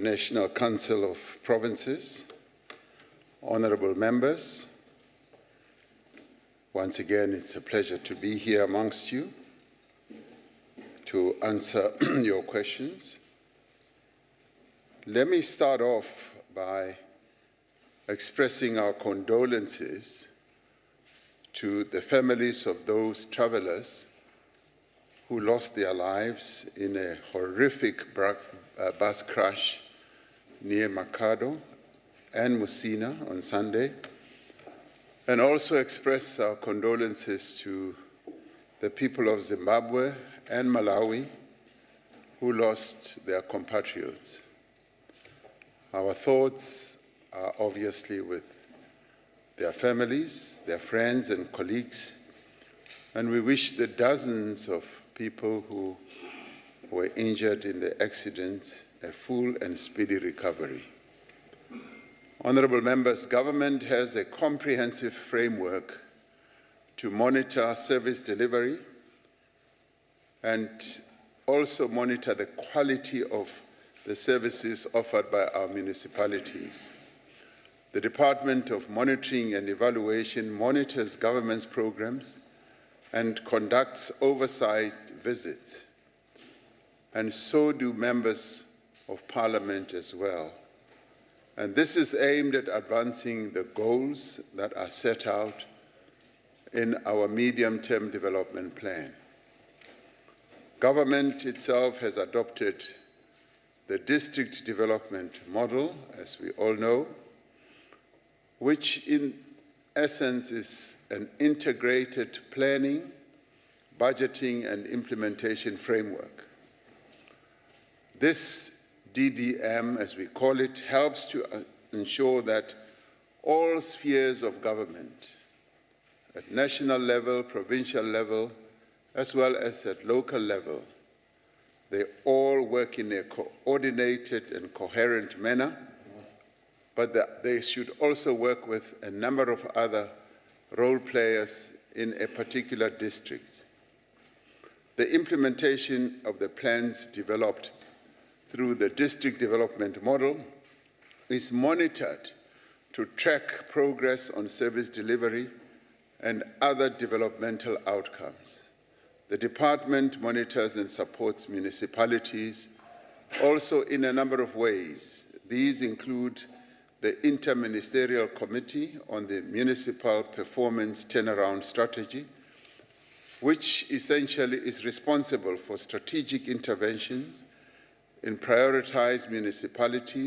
National Council of Provinces, honorable members, once again, it's a pleasure to be here amongst you to answer your questions. Let me start off by expressing our condolences to the families of those travelers who lost their lives in a horrific bus crash near Makado and Musina on Sunday, and also express our condolences to the people of Zimbabwe and Malawi who lost their compatriots. Our thoughts are obviously with their families, their friends and colleagues, and we wish the dozens of people who were injured in the accident a full and speedy recovery. Honourable members, government has a comprehensive framework to monitor service delivery and also monitor the quality of the services offered by our municipalities. The Department of Monitoring and Evaluation monitors government's programs and conducts oversight visits, and so do members of Parliament as well. And this is aimed at advancing the goals that are set out in our medium-term development plan. Government itself has adopted the district development model, as we all know, which in essence is an integrated planning, budgeting, and implementation framework. This DDM, as we call it, helps to ensure that all spheres of government, at national level, provincial level, as well as at local level, they all work in a coordinated and coherent manner, but that they should also work with a number of other role players in a particular district. The implementation of the plans developed through the district development model is monitored to track progress on service delivery and other developmental outcomes. The department monitors and supports municipalities also in a number of ways. These include the Interministerial Committee on the Municipal Performance Turnaround Strategy, which essentially is responsible for strategic interventions in prioritized municipalities